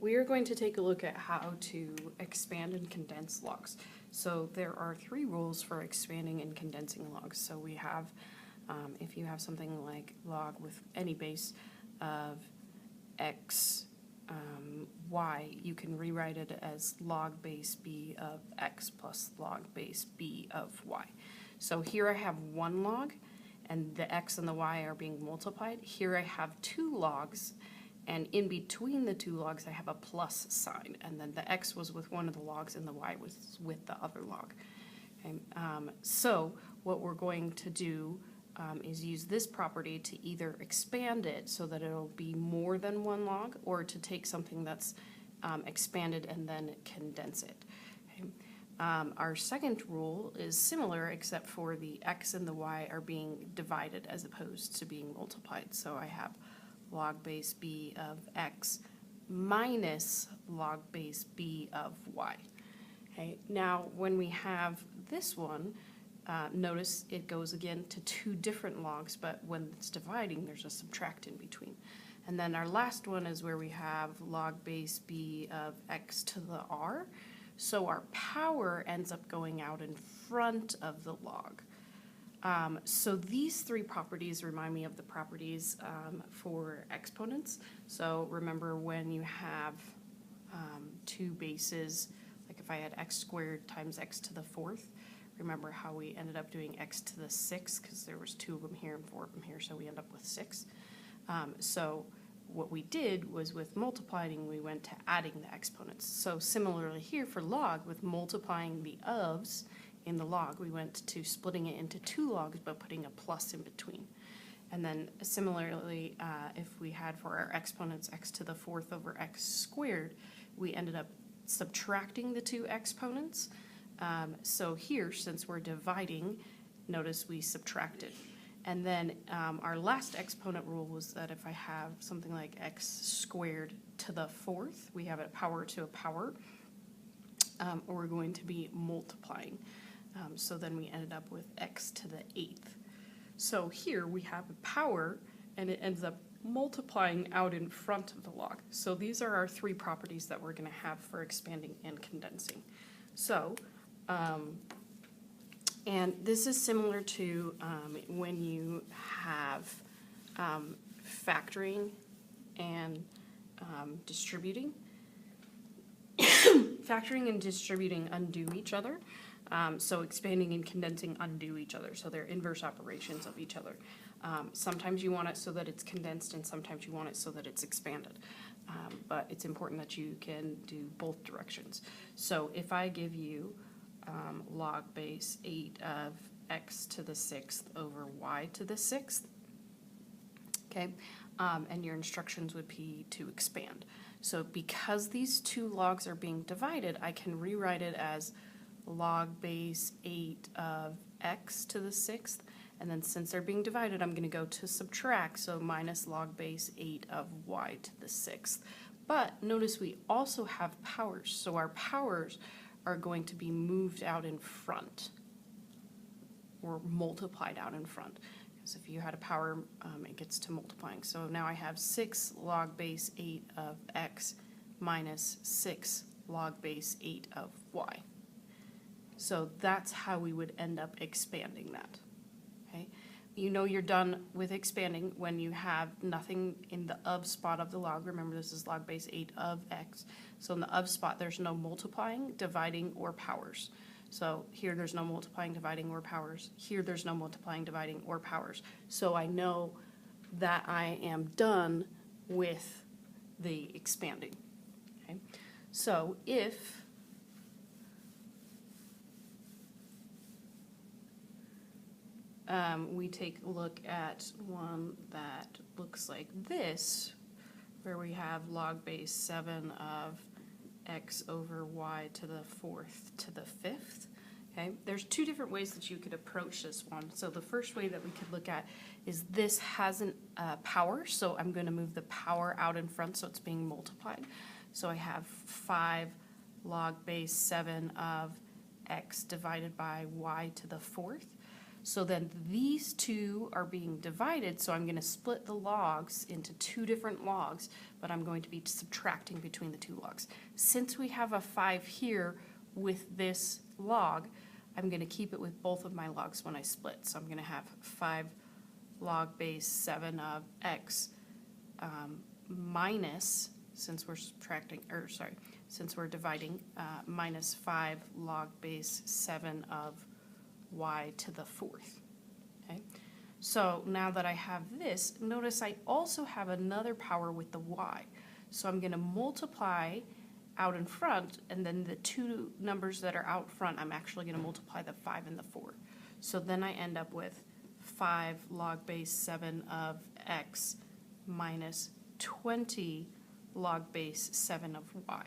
we are going to take a look at how to expand and condense logs. So there are three rules for expanding and condensing logs. So we have, if you have something like log with any base of x, y, you can rewrite it as log base b of x plus log base b of y. So here I have one log, and the x and the y are being multiplied. Here I have two logs, and in between the two logs I have a plus sign, and then the x was with one of the logs and the y was with the other log. Okay. So what we're going to do is use this property to either expand it so that it'll be more than one log, or to take something that's expanded and then condense it. Okay. Our second rule is similar, except for the x and the y are being divided as opposed to being multiplied. So I have log base b of x minus log base b of y. Okay. Now when we have this one, notice it goes again to two different logs, but when it's dividing there's a subtract in between. And then our last one is where we have log base b of x to the r. So our power ends up going out in front of the log. So these three properties remind me of the properties for exponents. So remember when you have two bases, like if I had x squared times x to the fourth, remember how we ended up doing x to the sixth because there was two of them here and four of them here, so we end up with 6. So what we did was with multiplying, we went to adding the exponents. So similarly here for log, with multiplying the ofs in the log, we went to splitting it into two logs but putting a plus in between. And then similarly, if we had for our exponents x to the fourth over x squared, we ended up subtracting the two exponents. So here, since we're dividing, notice we subtracted. And then our last exponent rule was that if I have something like x squared to the fourth, we have a power to a power, or we're going to be multiplying. So then we ended up with x to the 8th. So here we have a power, and it ends up multiplying out in front of the log. So these are our three properties that we're going to have for expanding and condensing. So, and this is similar to when you have factoring and distributing. Factoring and distributing undo each other. So expanding and condensing undo each other. So they're inverse operations of each other. Sometimes you want it so that it's condensed, and sometimes you want it so that it's expanded. But it's important that you can do both directions. So if I give you log base 8 of x to the 6th over y to the 6th, okay, and your instructions would be to expand. So because these two logs are being divided, I can rewrite it as log base 8 of x to the 6th, and then since they're being divided, I'm going to go to subtract, so minus log base 8 of y to the 6th. But notice we also have powers, so our powers are going to be moved out in front, or multiplied out in front. Because if you had a power, it gets to multiplying. So now I have 6 log base 8 of x minus 6 log base 8 of y. So that's how we would end up expanding that. Okay? You know you're done with expanding when you have nothing in the of spot of the log. Remember, this is log base 8 of x. So in the of spot, there's no multiplying, dividing, or powers. So here there's no multiplying, dividing, or powers. Here there's no multiplying, dividing, or powers. So I know that I am done with the expanding. Okay? So if we take a look at one that looks like this, where we have log base 7 of x over y to the 4th to the 5th. Okay, there's two different ways that you could approach this one. So the first way that we could look at is this has a power, so I'm going to move the power out in front so it's being multiplied. So I have 5 log base 7 of x divided by y to the 4th. So then these two are being divided, so I'm going to split the logs into two different logs, but I'm going to be subtracting between the two logs. Since we have a 5 here with this log, I'm going to keep it with both of my logs when I split. So I'm going to have 5 log base 7 of x minus, since we're subtracting, or sorry, since we're dividing, minus 5 log base 7 of y to the 4th. Okay, so now that I have this, notice I also have another power with the y. So I'm going to multiply out in front, and then the two numbers that are out front, I'm actually going to multiply the 5 and the 4. So then I end up with 5 log base 7 of x minus 20 log base 7 of y.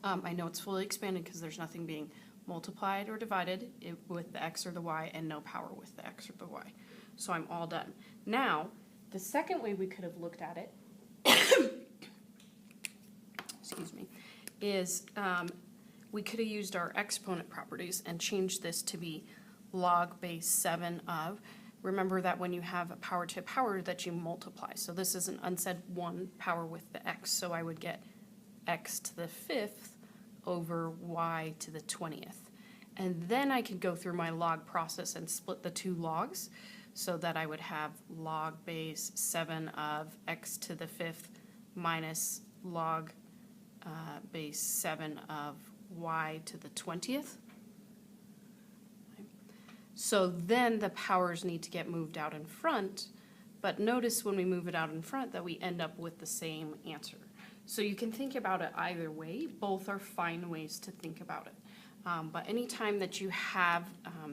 I know it's fully expanded because there's nothing being multiplied or divided with the x or the y, and no power with the x or the y. So I'm all done. Now, the second way we could have looked at it, excuse me, is we could have used our exponent properties and changed this to be log base 7 of. Remember that when you have a power to a power that you multiply. So this is an unsaid 1 power with the x, so I would get x to the 5th over y to the 20th. And then I could go through my log process and split the two logs so that I would have log base 7 of x to the 5th minus log base 7 of y to the 20th. Okay. So then the powers need to get moved out in front, but notice when we move it out in front that we end up with the same answer. So you can think about it either way. Both are fine ways to think about it. But anytime that you have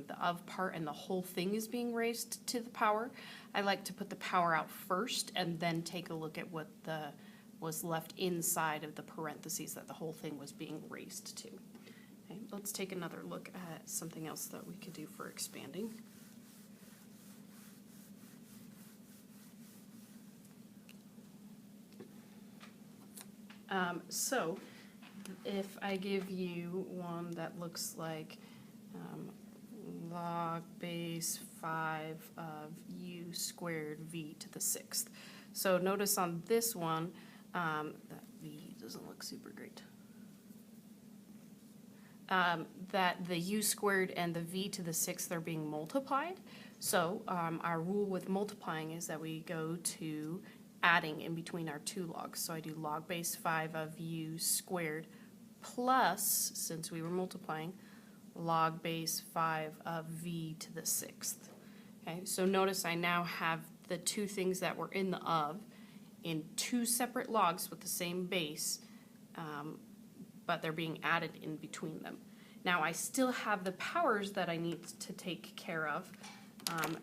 the of part and the whole thing is being raised to the power, I like to put the power out first and then take a look at what was left inside of the parentheses that the whole thing was being raised to. Okay, let's take another look at something else that we could do for expanding. So if I give you one that looks like log base 5 of u squared v to the 6th. So notice on this one, that v doesn't look super great. That the u squared and the v to the 6th are being multiplied. So our rule with multiplying is that we go to adding in between our two logs. So I do log base 5 of u squared plus, since we were multiplying, log base 5 of v to the 6th. Okay, so notice I now have the two things that were in the of in two separate logs with the same base, but they're being added in between them. Now I still have the powers that I need to take care of.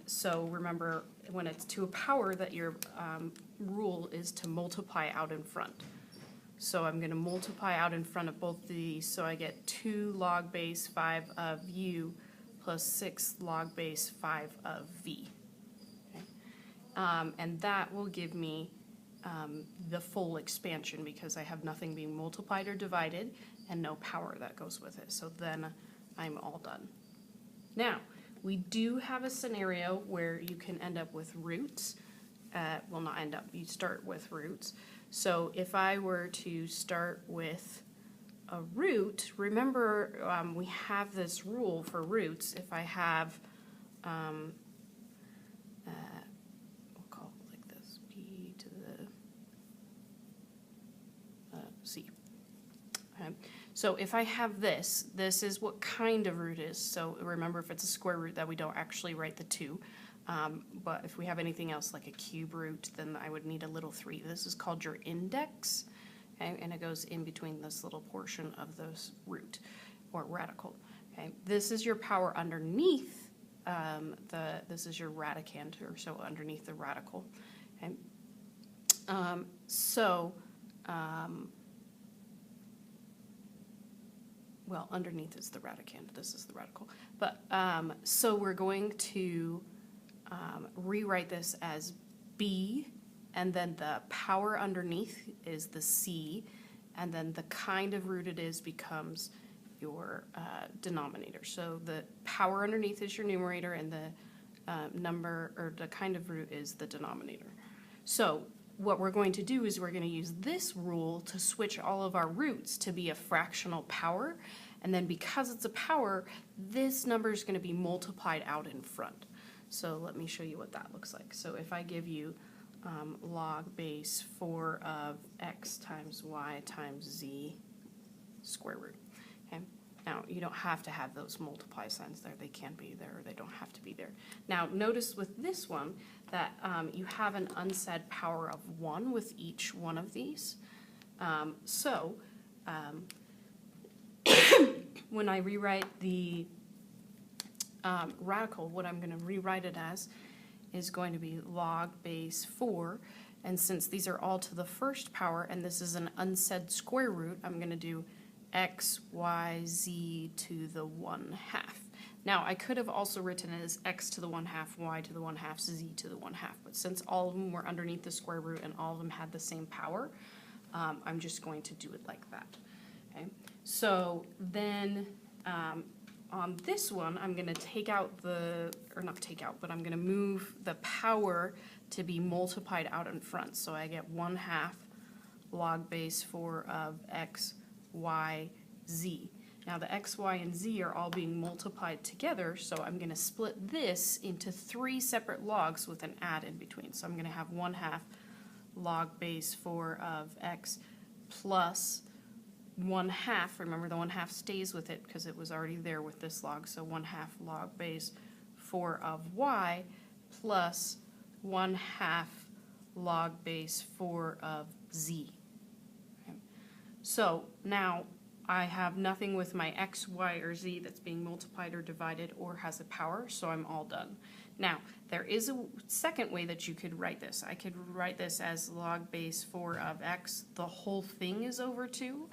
So remember, when it's to a power, that your rule is to multiply out in front. So I'm going to multiply out in front of both of these, so I get 2 log base 5 of u plus 6 log base 5 of v. Okay? And that will give me the full expansion because I have nothing being multiplied or divided and no power that goes with it. So then I'm all done. Now, we do have a scenario where you can end up with roots. Well, not end up, you start with roots. So if I were to start with a root, remember we have this rule for roots. If I have, we'll call it like this, b to the c. Okay. So if I have this, this is what kind of root is. So remember, if it's a square root, that we don't actually write the 2. But if we have anything else like a cube root, then I would need a little 3. This is called your index, okay? And it goes in between this little portion of this root or radical. Okay, this is your power underneath this is your radicand, or so underneath the radical. Okay, well, underneath is the radicand. This is the radical. But so we're going to rewrite this as b, and then the power underneath is the c, and then the kind of root it is becomes your denominator. So the power underneath is your numerator, and the number or the kind of root is the denominator. So what we're going to do is we're going to use this rule to switch all of our roots to be a fractional power, and then because it's a power, this number is going to be multiplied out in front. So let me show you what that looks like. So if I give you log base 4 of x times y times z square root. Okay. Now, you don't have to have those multiply signs there. They can be there, or they don't have to be there. Now, notice with this one that you have an unsaid power of 1 with each one of these. When I rewrite the radical, what I'm going to rewrite it as is going to be log base 4. And since these are all to the first power, and this is an unsaid square root, I'm going to do x, y, z to the 1/2. Now, I could have also written it as x to the 1/2, y to the 1/2, z to the 1/2, but since all of them were underneath the square root and all of them had the same power, I'm just going to do it like that. Okay. So then on this one, I'm going to take out I'm going to move the power to be multiplied out in front. So I get 1/2 log base 4 of x, y, z. Now the x, y, and z are all being multiplied together, so I'm going to split this into 3 separate logs with an add in between. So I'm going to have 1/2 log base 4 of x plus 1/2. Remember, the 1/2 stays with it because it was already there with this log. So 1/2 log base 4 of y plus 1/2 log base 4 of z. Okay. So now I have nothing with my x, y, or z that's being multiplied or divided or has a power, so I'm all done. Now, there is a second way that you could write this. I could write this as log base 4 of x, the whole thing is over 2,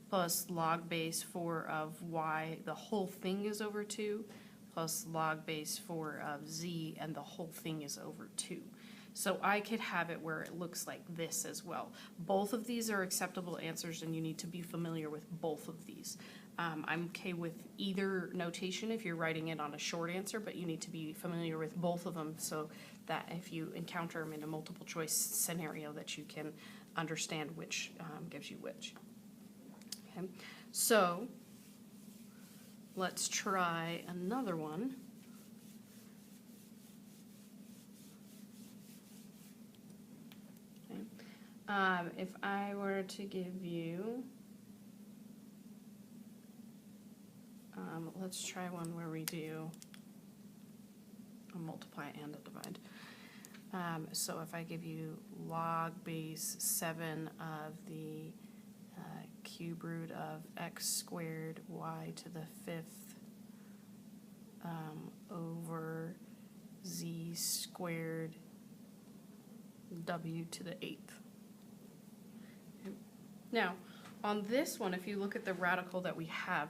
plus log base 4 of y, the whole thing is over 2, plus log base 4 of z, and the whole thing is over 2. So I could have it where it looks like this as well. Both of these are acceptable answers, and you need to be familiar with both of these. I'm okay with either notation if you're writing it on a short answer, but you need to be familiar with both of them so that if you encounter them in a multiple choice scenario that you can understand which gives you which. Okay. So let's try another one. If I were to give you, let's try one where we do a multiply and a divide. So if I give you log base 7 of the cube root of x squared y to the 5th over z squared w to the 8th. Now, on this one, if you look at the radical that we have,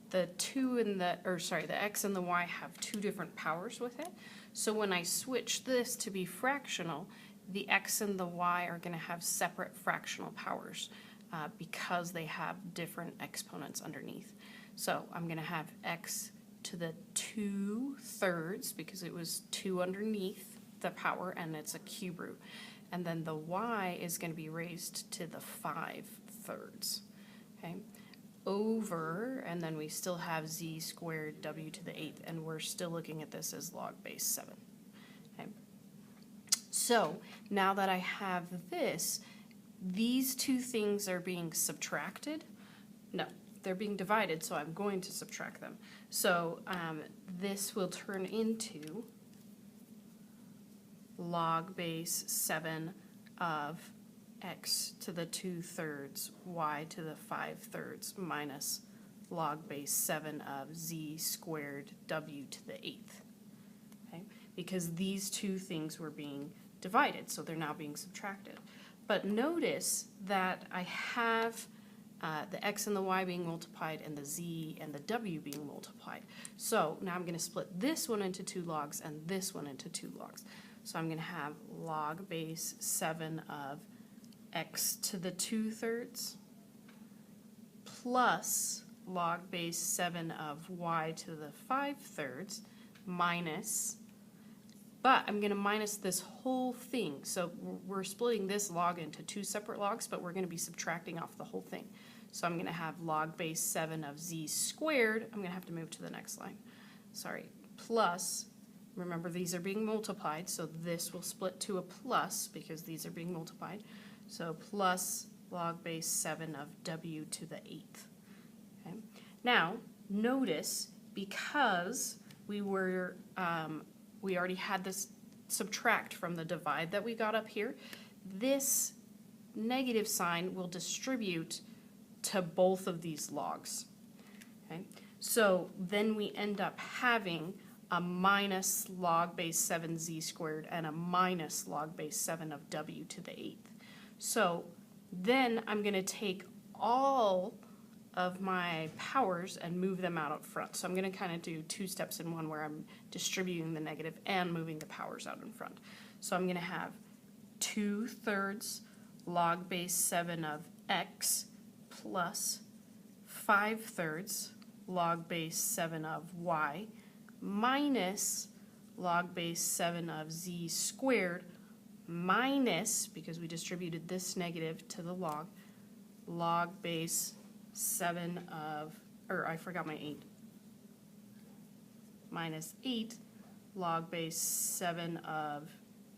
the x and the y have 2 different powers with it. So when I switch this to be fractional, the x and the y are going to have separate fractional powers because they have different exponents underneath. So I'm going to have x to the 2/3 because it was 2 underneath the power and it's a cube root. And then the y is going to be raised to the 5/3, okay, over, and then we still have z squared w to the 8th, and we're still looking at this as log base 7. Okay. So now that I have this, these 2 things are being subtracted. No, they're being divided, so I'm going to subtract them. So this will turn into log base 7 of x to the 2/3 y to the 5/3 minus log base 7 of z squared w to the 8th. Okay? Because these 2 things were being divided, so they're now being subtracted. But notice that I have the x and the y being multiplied and the z and the w being multiplied. So now I'm going to split this one into 2 logs and this one into 2 logs. So I'm going to have log base 7 of x to the 2/3 plus log base 7 of y to the 5/3 minus, but I'm going to minus this whole thing. So we're splitting this log into two separate logs, but we're going to be subtracting off the whole thing. So I'm going to have log base 7 of z squared. I'm going to have to move to the next line. Sorry. Plus, remember these are being multiplied, so this will split to a plus because these are being multiplied. So plus log base 7 of w to the 8th. Okay. Now, notice because we already had this subtract from the divide that we got up here, this negative sign will distribute to both of these logs. Okay? So then we end up having a minus log base 7z squared and a minus log base 7 of w to the 8th. So then I'm going to take all of my powers and move them out up front. So I'm going to kind of do two steps in one where I'm distributing the negative and moving the powers out in front. So I'm going to have 2/3 log base 7 of x plus 5/3 log base 7 of y minus log base 7 of z squared minus, because we distributed this negative to the log base 7 of, or I forgot my 8, minus 8 log base 7 of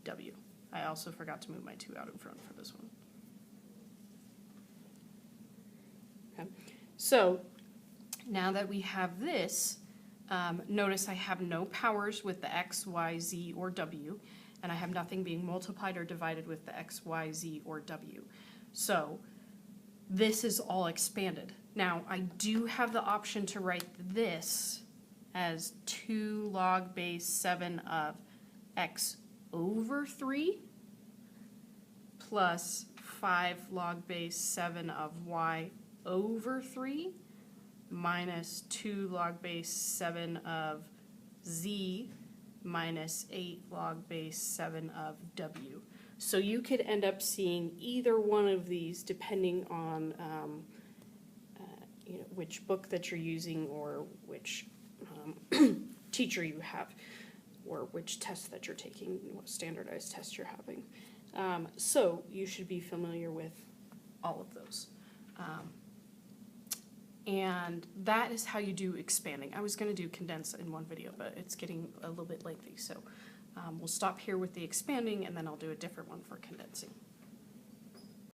w. I also forgot to move my 2 out in front for this one. Okay. So now that we have this, notice I have no powers with the x, y, z, or w, and I have nothing being multiplied or divided with the x, y, z, or w. So this is all expanded. Now, I do have the option to write this as 2 log base 7 of x over 3 plus 5 log base 7 of y over 3 minus 2 log base 7 of z minus 8 log base 7 of w. So you could end up seeing either one of these depending on which book that you're using or which teacher you have or which test that you're taking, what standardized test you're having. So you should be familiar with all of those. And that is how you do expanding. I was going to do condense in one video, but it's getting a little bit lengthy. So we'll stop here with the expanding, and then I'll do a different one for condensing.